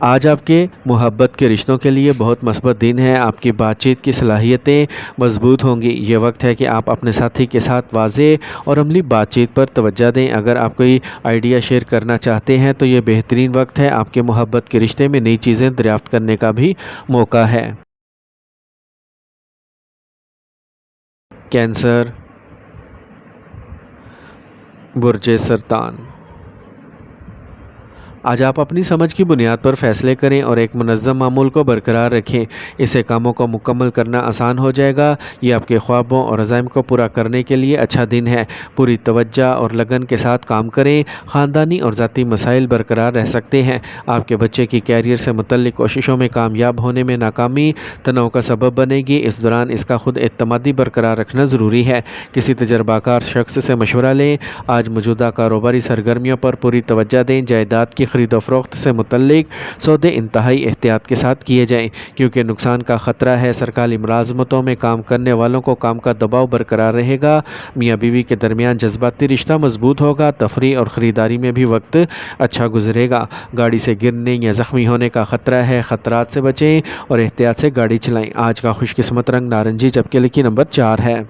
آج آپ کے محبت کے رشتوں کے لیے بہت مثبت دن ہے۔ آپ کی بات چیت کی صلاحیتیں مضبوط ہوں گی۔ یہ وقت ہے کہ آپ اپنے ساتھی کے ساتھ واضح اور عملی بات چیت پر توجہ دیں۔ اگر آپ کوئی آئیڈیا شیئر کرنا چاہتے ہیں تو یہ بہترین وقت ہے۔ آپ کے محبت کے رشتے میں نئی چیزیں دریافت کرنے کا بھی موقع ہے۔ کینسر، برج سرطان۔ آج آپ اپنی سمجھ کی بنیاد پر فیصلے کریں اور ایک منظم معمول کو برقرار رکھیں۔ اس سے کاموں کو مکمل کرنا آسان ہو جائے گا۔ یہ آپ کے خوابوں اور عزائم کو پورا کرنے کے لیے اچھا دن ہے۔ پوری توجہ اور لگن کے ساتھ کام کریں۔ خاندانی اور ذاتی مسائل برقرار رہ سکتے ہیں۔ آپ کے بچے کی کیریئر سے متعلق کوششوں میں کامیاب ہونے میں ناکامی تناؤ کا سبب بنے گی۔ اس دوران اس کا خود اعتمادی برقرار رکھنا ضروری ہے۔ کسی تجربہ کار شخص سے مشورہ لیں۔ آج موجودہ کاروباری سرگرمیوں پر پوری توجہ دیں۔ جائیداد کی خرید و فروخت سے متعلق سودے انتہائی احتیاط کے ساتھ کیے جائیں کیونکہ نقصان کا خطرہ ہے۔ سرکاری ملازمتوں میں کام کرنے والوں کو کام کا دباؤ برقرار رہے گا۔ میاں بیوی کے درمیان جذباتی رشتہ مضبوط ہوگا۔ تفریح اور خریداری میں بھی وقت اچھا گزرے گا۔ گاڑی سے گرنے یا زخمی ہونے کا خطرہ ہے۔ خطرات سے بچیں اور احتیاط سے گاڑی چلائیں۔ آج کا خوش قسمت رنگ نارنجی جبکہ لکی نمبر 4 ہے۔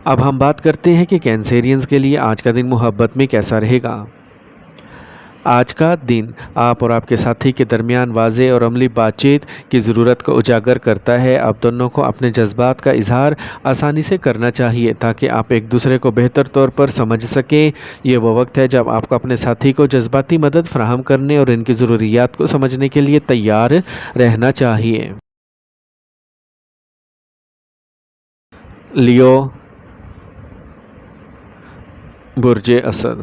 اب ہم بات کرتے ہیں کہ کینسیرینز کے لیے آج کا دن محبت میں کیسا رہے گا۔ آج کا دن آپ اور آپ کے ساتھی کے درمیان واضح اور عملی بات چیت کی ضرورت کو اجاگر کرتا ہے۔ آپ دونوں کو اپنے جذبات کا اظہار آسانی سے کرنا چاہیے تاکہ آپ ایک دوسرے کو بہتر طور پر سمجھ سکیں۔ یہ وہ وقت ہے جب آپ کو اپنے ساتھی کو جذباتی مدد فراہم کرنے اور ان کی ضروریات کو سمجھنے کے لیے تیار رہنا چاہیے۔ لیو، برج اسد۔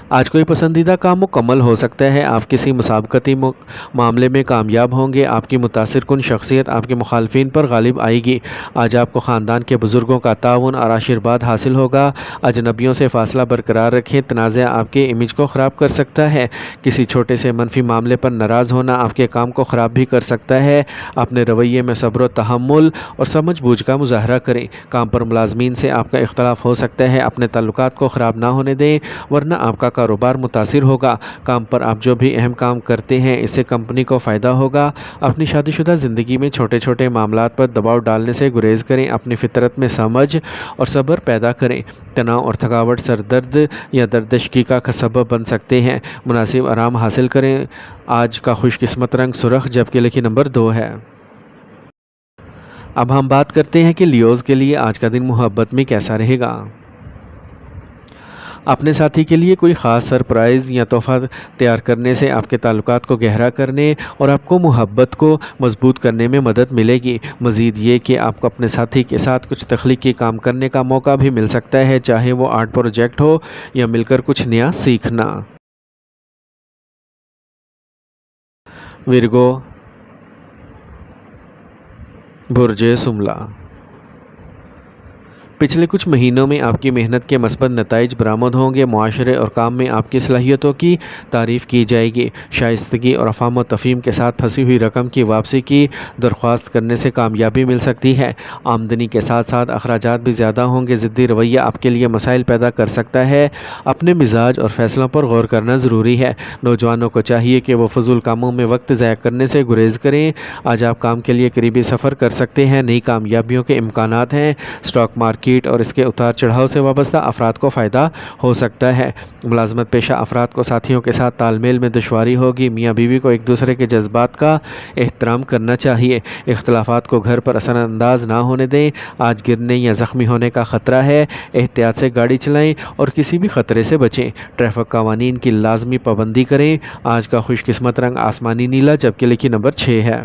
آج کوئی پسندیدہ کام مکمل ہو سکتا ہے۔ آپ کسی مسابقتی معاملے میں کامیاب ہوں گے۔ آپ کی متاثر کن شخصیت آپ کے مخالفین پر غالب آئے گی۔ آج آپ کو خاندان کے بزرگوں کا تعاون اور آشیرواد حاصل ہوگا۔ اجنبیوں سے فاصلہ برقرار رکھیں۔ تنازع آپ کے امیج کو خراب کر سکتا ہے۔ کسی چھوٹے سے منفی معاملے پر ناراض ہونا آپ کے کام کو خراب بھی کر سکتا ہے۔ اپنے رویے میں صبر و تحمل اور سمجھ بوجھ کا مظاہرہ کریں۔ کام پر ملازمین سے آپ کا اختلاف ہو سکتا ہے۔ اپنے تعلقات کو خراب نہ ہونے دیں ورنہ آپ کا کاروبار متاثر ہوگا۔ کام پر آپ جو بھی اہم کام کرتے ہیں اس سے کمپنی کو فائدہ ہوگا۔ اپنی شادی شدہ زندگی میں چھوٹے چھوٹے معاملات پر دباؤ ڈالنے سے گریز کریں۔ اپنی فطرت میں سمجھ اور صبر پیدا کریں۔ تناؤ اور تھکاوٹ سر درد یا دردشکی کا سبب بن سکتے ہیں۔ مناسب آرام حاصل کریں۔ آج کا خوش قسمت رنگ سرخ جبکہ لکی نمبر 2 ہے۔ اب ہم بات کرتے ہیں کہ لیوز کے لیے آج کا دن محبت میں کیسا رہے گا۔ اپنے ساتھی کے لیے کوئی خاص سرپرائز یا تحفہ تیار کرنے سے آپ کے تعلقات کو گہرا کرنے اور آپ کو محبت کو مضبوط کرنے میں مدد ملے گی۔ مزید یہ کہ آپ کو اپنے ساتھی کے ساتھ کچھ تخلیقی کام کرنے کا موقع بھی مل سکتا ہے، چاہے وہ آرٹ پروجیکٹ ہو یا مل کر کچھ نیا سیکھنا۔ ورگو، برج شملہ۔ پچھلے کچھ مہینوں میں آپ کی محنت کے مثبت نتائج برآمد ہوں گے۔ معاشرے اور کام میں آپ کی صلاحیتوں کی تعریف کی جائے گی۔ شائستگی اور افہام و تفہیم کے ساتھ پھنسی ہوئی رقم کی واپسی کی درخواست کرنے سے کامیابی مل سکتی ہے۔ آمدنی کے ساتھ ساتھ اخراجات بھی زیادہ ہوں گے۔ ضدی رویہ آپ کے لیے مسائل پیدا کر سکتا ہے۔ اپنے مزاج اور فیصلوں پر غور کرنا ضروری ہے۔ نوجوانوں کو چاہیے کہ وہ فضول کاموں میں وقت ضائع کرنے سے گریز کریں۔ آج آپ کام کے لیے قریبی سفر کر سکتے ہیں۔ نئی کامیابیوں کے امکانات ہیں۔ اسٹاک مارکیٹ اور اس کے اتار چڑھاؤ سے وابستہ افراد کو فائدہ ہو سکتا ہے۔ ملازمت پیشہ افراد کو ساتھیوں کے ساتھ تال میل میں دشواری ہوگی۔ میاں بیوی کو ایک دوسرے کے جذبات کا احترام کرنا چاہیے۔ اختلافات کو گھر پر اثر انداز نہ ہونے دیں۔ آج گرنے یا زخمی ہونے کا خطرہ ہے۔ احتیاط سے گاڑی چلائیں اور کسی بھی خطرے سے بچیں۔ ٹریفک قوانین کی لازمی پابندی کریں۔ آج کا خوش قسمت رنگ آسمانی نیلا جبکہ لکی نمبر 6 ہے۔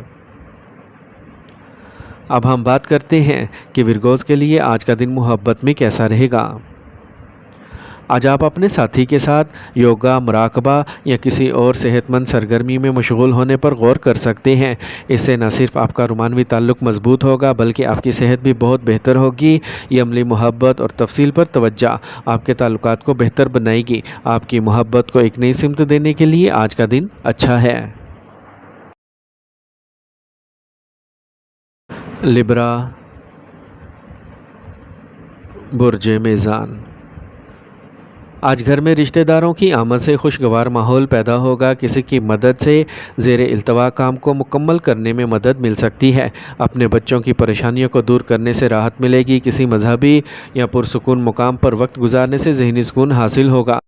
اب ہم بات کرتے ہیں کہ ورگوز کے لیے آج کا دن محبت میں کیسا رہے گا۔ آج آپ اپنے ساتھی کے ساتھ یوگا، مراقبہ یا کسی اور صحت مند سرگرمی میں مشغول ہونے پر غور کر سکتے ہیں۔ اس سے نہ صرف آپ کا رومانوی تعلق مضبوط ہوگا بلکہ آپ کی صحت بھی بہت بہتر ہوگی۔ یہ عملی محبت اور تفصیل پر توجہ آپ کے تعلقات کو بہتر بنائے گی۔ آپ کی محبت کو ایک نئی سمت دینے کے لیے آج کا دن اچھا ہے۔ لبرا، برج میزان۔ آج گھر میں رشتہ داروں کی آمد سے خوشگوار ماحول پیدا ہوگا۔ کسی کی مدد سے زیر التوا کام کو مکمل کرنے میں مدد مل سکتی ہے۔ اپنے بچوں کی پریشانیوں کو دور کرنے سے راحت ملے گی۔ کسی مذہبی یا پرسکون مقام پر وقت گزارنے سے ذہنی سکون حاصل ہوگا۔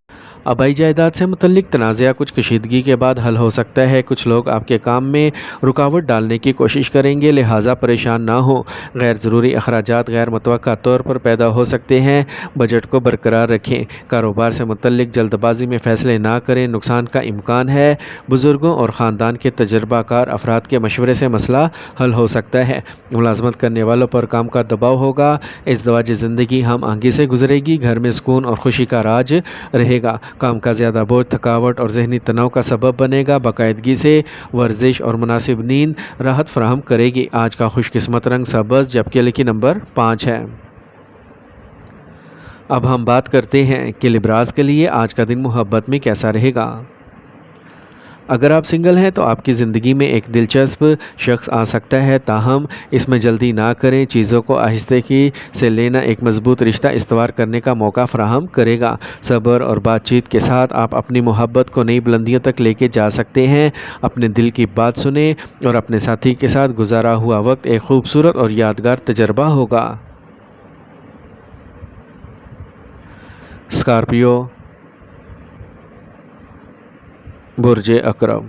آبائی جائیداد سے متعلق تنازعہ کچھ کشیدگی کے بعد حل ہو سکتا ہے۔ کچھ لوگ آپ کے کام میں رکاوٹ ڈالنے کی کوشش کریں گے، لہٰذا پریشان نہ ہوں۔ غیر ضروری اخراجات غیر متوقع طور پر پیدا ہو سکتے ہیں، بجٹ کو برقرار رکھیں۔ کاروبار سے متعلق جلد بازی میں فیصلے نہ کریں، نقصان کا امکان ہے۔ بزرگوں اور خاندان کے تجربہ کار افراد کے مشورے سے مسئلہ حل ہو سکتا ہے۔ ملازمت کرنے والوں پر کام کا دباؤ ہوگا، ازدواجی زندگی ہم آہنگی سے گزرے گی، گھر میں سکون اور خوشی کا راج رہے گا۔ کام کا زیادہ بوجھ تھکاوٹ اور ذہنی تناؤ کا سبب بنے گا۔ باقاعدگی سے ورزش اور مناسب نیند راحت فراہم کرے گی۔ آج کا خوش قسمت رنگ سبز جبکہ لکی نمبر 5 ہے۔ اب ہم بات کرتے ہیں کہ لبراس کے لیے آج کا دن محبت میں کیسا رہے گا۔ اگر آپ سنگل ہیں تو آپ کی زندگی میں ایک دلچسپ شخص آ سکتا ہے، تاہم اس میں جلدی نہ کریں۔ چیزوں کو آہستگی سے لینا ایک مضبوط رشتہ استوار کرنے کا موقع فراہم کرے گا۔ صبر اور بات چیت کے ساتھ آپ اپنی محبت کو نئی بلندیوں تک لے کے جا سکتے ہیں۔ اپنے دل کی بات سنیں اور اپنے ساتھی کے ساتھ گزارا ہوا وقت ایک خوبصورت اور یادگار تجربہ ہوگا۔ اسکارپیو، برج عقرب۔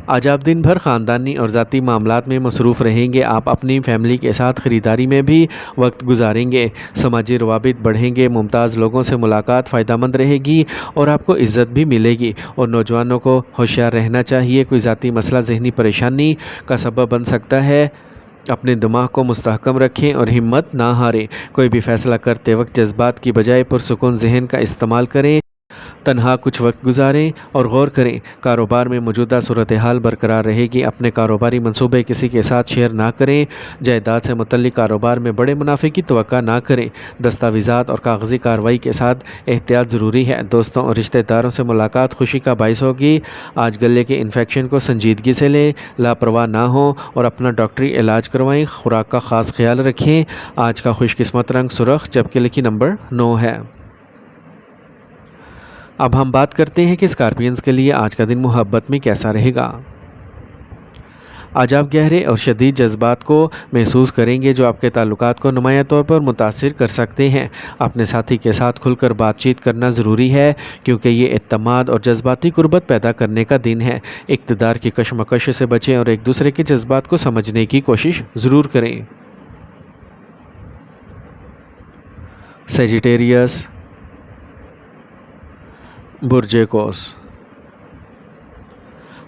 آج آپ دن بھر خاندانی اور ذاتی معاملات میں مصروف رہیں گے۔ آپ اپنی فیملی کے ساتھ خریداری میں بھی وقت گزاریں گے۔ سماجی روابط بڑھیں گے، ممتاز لوگوں سے ملاقات فائدہ مند رہے گی اور آپ کو عزت بھی ملے گی۔ اور نوجوانوں کو ہوشیار رہنا چاہیے، کوئی ذاتی مسئلہ ذہنی پریشانی کا سبب بن سکتا ہے۔ اپنے دماغ کو مستحکم رکھیں اور ہمت نہ ہاریں۔ کوئی بھی فیصلہ کرتے وقت جذبات کی بجائے پرسکون ذہن کا استعمال کریں۔ تنہا کچھ وقت گزاریں اور غور کریں۔ کاروبار میں موجودہ صورتحال برقرار رہے گی۔ اپنے کاروباری منصوبے کسی کے ساتھ شیئر نہ کریں۔ جائیداد سے متعلق کاروبار میں بڑے منافع کی توقع نہ کریں۔ دستاویزات اور کاغذی کارروائی کے ساتھ احتیاط ضروری ہے۔ دوستوں اور رشتہ داروں سے ملاقات خوشی کا باعث ہوگی۔ آج گلے کے انفیکشن کو سنجیدگی سے لیں، لاپرواہ نہ ہوں اور اپنا ڈاکٹری علاج کروائیں۔ خوراک کا خاص خیال رکھیں۔ آج کا خوش قسمت رنگ سرخ جبکہ لکی نمبر 9 ہے۔ اب ہم بات کرتے ہیں کہ اسکارپینز کے لیے آج کا دن محبت میں کیسا رہے گا۔ آج آپ گہرے اور شدید جذبات کو محسوس کریں گے جو آپ کے تعلقات کو نمایاں طور پر متاثر کر سکتے ہیں۔ اپنے ساتھی کے ساتھ کھل کر بات چیت کرنا ضروری ہے کیونکہ یہ اعتماد اور جذباتی قربت پیدا کرنے کا دن ہے۔ اقتدار کی کشمکش سے بچیں اور ایک دوسرے کے جذبات کو سمجھنے کی کوشش ضرور کریں۔ سیجیٹیریس، برج قوس۔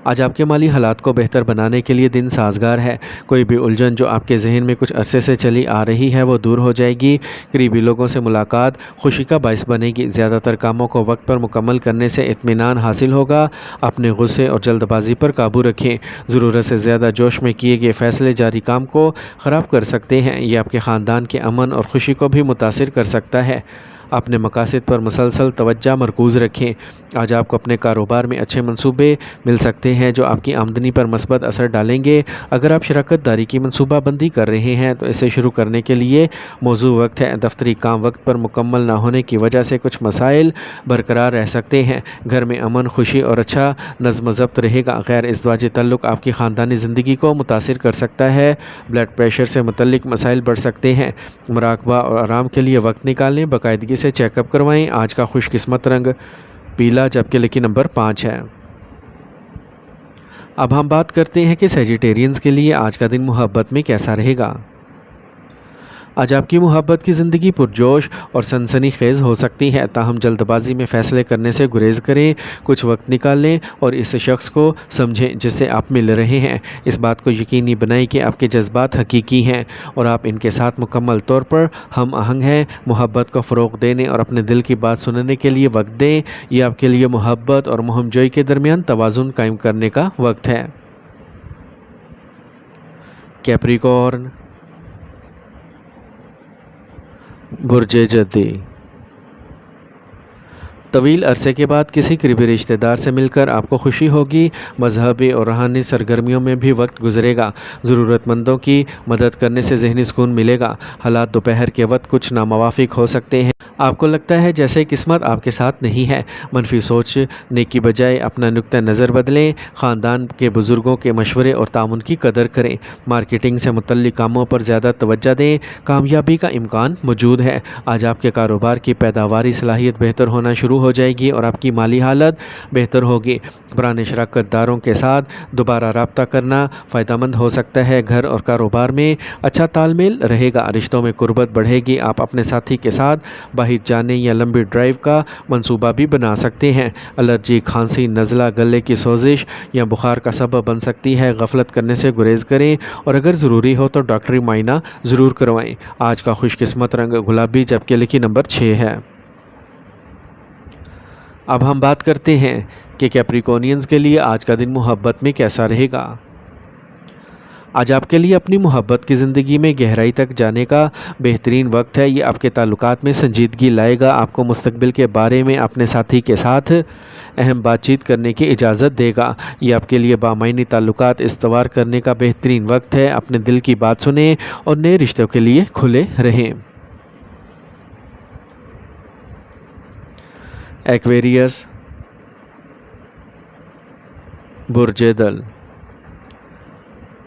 آج آپ کے مالی حالات کو بہتر بنانے کے لیے دن سازگار ہے۔ کوئی بھی الجھن جو آپ کے ذہن میں کچھ عرصے سے چلی آ رہی ہے وہ دور ہو جائے گی۔ قریبی لوگوں سے ملاقات خوشی کا باعث بنے گی۔ زیادہ تر کاموں کو وقت پر مکمل کرنے سے اطمینان حاصل ہوگا۔ اپنے غصے اور جلد بازی پر قابو رکھیں۔ ضرورت سے زیادہ جوش میں کیے گئے فیصلے جاری کام کو خراب کر سکتے ہیں۔ یہ آپ کے خاندان کے امن اور خوشی کو بھی متاثر کر سکتا ہے۔ اپنے مقاصد پر مسلسل توجہ مرکوز رکھیں۔ آج آپ کو اپنے کاروبار میں اچھے منصوبے مل سکتے ہیں جو آپ کی آمدنی پر مثبت اثر ڈالیں گے۔ اگر آپ شراکت داری کی منصوبہ بندی کر رہے ہیں تو اسے شروع کرنے کے لیے موزوں وقت ہے۔ دفتری کام وقت پر مکمل نہ ہونے کی وجہ سے کچھ مسائل برقرار رہ سکتے ہیں۔ گھر میں امن، خوشی اور اچھا نظم و ضبط رہے گا۔ غیر ازدواجی تعلق آپ کی خاندانی زندگی کو متاثر کر سکتا ہے۔ بلڈ پریشر سے متعلق مسائل بڑھ سکتے ہیں۔ مراقبہ اور آرام کے لیے وقت نکالیں۔ باقاعدگی سے چیک اپ کروائیں۔ آج کا خوش قسمت رنگ پیلا جبکہ لکی نمبر 5 ہے۔ اب ہم بات کرتے ہیں کہ سیجیٹیرینز کے لیے آج کا دن محبت میں کیسا رہے گا۔ آج آپ کی محبت کی زندگی پرجوش اور سنسنی خیز ہو سکتی ہے، تاہم جلد بازی میں فیصلے کرنے سے گریز کریں۔ کچھ وقت نکالیں اور اس شخص کو سمجھیں جس سے آپ مل رہے ہیں۔ اس بات کو یقینی بنائیں کہ آپ کے جذبات حقیقی ہیں اور آپ ان کے ساتھ مکمل طور پر ہم آہنگ ہیں۔ محبت کو فروغ دینے اور اپنے دل کی بات سننے کے لیے وقت دیں۔ یہ آپ کے لیے محبت اور مہم جوئی کے درمیان توازن قائم کرنے کا وقت ہے۔ کیپریکارن، برج جدی۔ طویل عرصے کے بعد کسی قریبی رشتہ دار سے مل کر آپ کو خوشی ہوگی۔ مذہبی اور روحانی سرگرمیوں میں بھی وقت گزرے گا۔ ضرورت مندوں کی مدد کرنے سے ذہنی سکون ملے گا۔ حالات دوپہر کے وقت کچھ ناموافق ہو سکتے ہیں۔ آپ کو لگتا ہے جیسے قسمت آپ کے ساتھ نہیں ہے، منفی سوچنے کی بجائے اپنا نقطہ نظر بدلیں، خاندان کے بزرگوں کے مشورے اور تعاون کی قدر کریں، مارکیٹنگ سے متعلق کاموں پر زیادہ توجہ دیں، کامیابی کا امکان موجود ہے۔ آج آپ کے کاروبار کی پیداواری صلاحیت بہتر ہونا شروع ہو جائے گی اور آپ کی مالی حالت بہتر ہوگی۔ پرانے شراکت داروں کے ساتھ دوبارہ رابطہ کرنا فائدہ مند ہو سکتا ہے۔ گھر اور کاروبار میں اچھا تال میل رہے گا، رشتوں میں قربت بڑھے گی۔ آپ اپنے ساتھی کے ساتھ باہر جانے یا لمبی ڈرائیو کا منصوبہ بھی بنا سکتے ہیں۔ الرجی، کھانسی، نزلہ، گلے کی سوزش یا بخار کا سبب بن سکتی ہے۔ غفلت کرنے سے گریز کریں اور اگر ضروری ہو تو ڈاکٹری معائنہ ضرور کروائیں۔ آج کا خوش قسمت رنگ گلابی جبکہ لکی نمبر 6 ہے۔ اب ہم بات کرتے ہیں کہ کیپریکونینز کے لیے آج کا دن محبت میں کیسا رہے گا۔ آج آپ کے لیے اپنی محبت کی زندگی میں گہرائی تک جانے کا بہترین وقت ہے۔ یہ آپ کے تعلقات میں سنجیدگی لائے گا، آپ کو مستقبل کے بارے میں اپنے ساتھی کے ساتھ اہم بات چیت کرنے کی اجازت دے گا۔ یہ آپ کے لیے بامعنی تعلقات استوار کرنے کا بہترین وقت ہے۔ اپنے دل کی بات سنیں اور نئے رشتوں کے لیے کھلے رہیں۔ ایکویریس، برج دل۔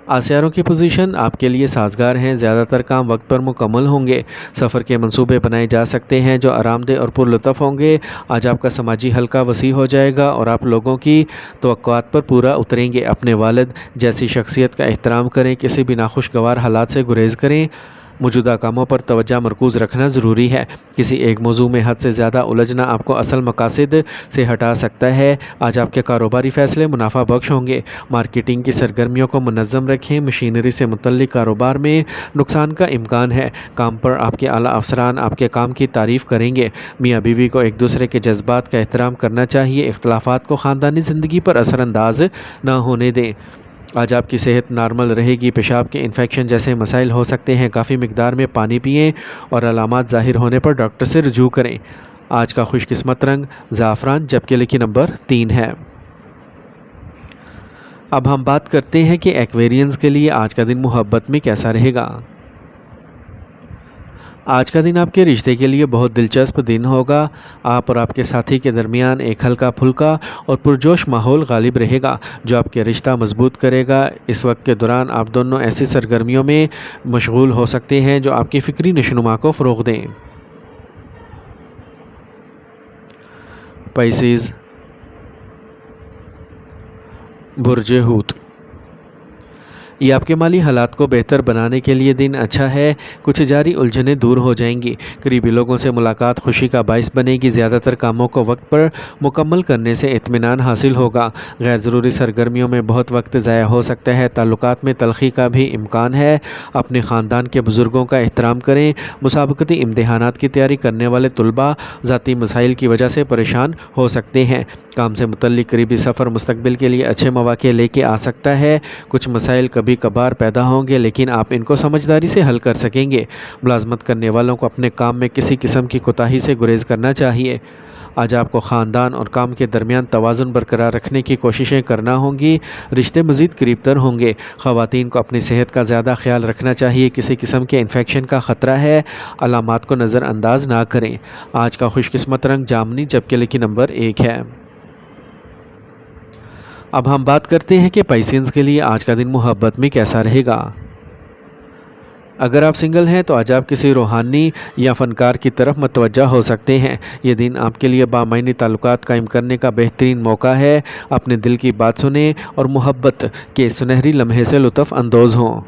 آسیاروں کی پوزیشن آپ کے لیے سازگار ہیں، زیادہ تر کام وقت پر مکمل ہوں گے۔ سفر کے منصوبے بنائے جا سکتے ہیں جو آرام دہ اور پرلطف ہوں گے۔ آج آپ کا سماجی حلقہ وسیع ہو جائے گا اور آپ لوگوں کی توقعات پر پورا اتریں گے۔ اپنے والد جیسی شخصیت کا احترام کریں، کسی بھی ناخوشگوار حالات سے گریز کریں۔ موجودہ کاموں پر توجہ مرکوز رکھنا ضروری ہے۔ کسی ایک موضوع میں حد سے زیادہ الجھنا آپ کو اصل مقاصد سے ہٹا سکتا ہے۔ آج آپ کے کاروباری فیصلے منافع بخش ہوں گے۔ مارکیٹنگ کی سرگرمیوں کو منظم رکھیں، مشینری سے متعلق کاروبار میں نقصان کا امکان ہے۔ کام پر آپ کے اعلیٰ افسران آپ کے کام کی تعریف کریں گے۔ میاں بیوی کو ایک دوسرے کے جذبات کا احترام کرنا چاہیے۔ اختلافات کو خاندانی زندگی پر اثر انداز نہ ہونے دیں۔ آج آپ کی صحت نارمل رہے گی، پیشاب کے انفیکشن جیسے مسائل ہو سکتے ہیں۔ کافی مقدار میں پانی پئیں اور علامات ظاہر ہونے پر ڈاکٹر سے رجوع کریں۔ آج کا خوش قسمت رنگ زعفران جبکہ لکی نمبر 3 ہے۔ اب ہم بات کرتے ہیں کہ ایکویرینز کے لیے آج کا دن محبت میں کیسا رہے گا۔ آج کا دن آپ کے رشتے کے لیے بہت دلچسپ دن ہوگا۔ آپ اور آپ کے ساتھی کے درمیان ایک ہلکا پھلکا اور پرجوش ماحول غالب رہے گا جو آپ کے رشتہ مضبوط کرے گا۔ اس وقت کے دوران آپ دونوں ایسی سرگرمیوں میں مشغول ہو سکتے ہیں جو آپ کی فکری نشوونما کو فروغ دیں۔ پائسیز، برج حوت۔ یہ آپ کے مالی حالات کو بہتر بنانے کے لیے دن اچھا ہے۔ کچھ جاری الجھنیں دور ہو جائیں گی۔ قریبی لوگوں سے ملاقات خوشی کا باعث بنے گی۔ زیادہ تر کاموں کو وقت پر مکمل کرنے سے اطمینان حاصل ہوگا۔ غیر ضروری سرگرمیوں میں بہت وقت ضائع ہو سکتا ہے۔ تعلقات میں تلخی کا بھی امکان ہے۔ اپنے خاندان کے بزرگوں کا احترام کریں۔ مسابقتی امتحانات کی تیاری کرنے والے طلباء ذاتی مسائل کی وجہ سے پریشان ہو سکتے ہیں۔ کام سے متعلق قریبی سفر مستقبل کے لیے اچھے مواقع لے کے آ سکتا ہے۔ کچھ مسائل کبھی کبھار پیدا ہوں گے لیکن آپ ان کو سمجھداری سے حل کر سکیں گے۔ ملازمت کرنے والوں کو اپنے کام میں کسی قسم کی کوتاہی سے گریز کرنا چاہیے۔ آج آپ کو خاندان اور کام کے درمیان توازن برقرار رکھنے کی کوششیں کرنا ہوں گی۔ رشتے مزید قریب تر ہوں گے۔ خواتین کو اپنی صحت کا زیادہ خیال رکھنا چاہیے۔ کسی قسم کے انفیکشن کا خطرہ ہے، علامات کو نظر انداز نہ کریں۔ آج کا خوش قسمت رنگ جامنی جبکہ لکی نمبر 1 ہے۔ اب ہم بات کرتے ہیں کہ پائسینز کے لیے آج کا دن محبت میں کیسا رہے گا۔ اگر آپ سنگل ہیں تو آج آپ کسی روحانی یا فنکار کی طرف متوجہ ہو سکتے ہیں۔ یہ دن آپ کے لیے بامعنی تعلقات قائم کرنے کا بہترین موقع ہے۔ اپنے دل کی بات سنیں اور محبت کے سنہری لمحے سے لطف اندوز ہوں۔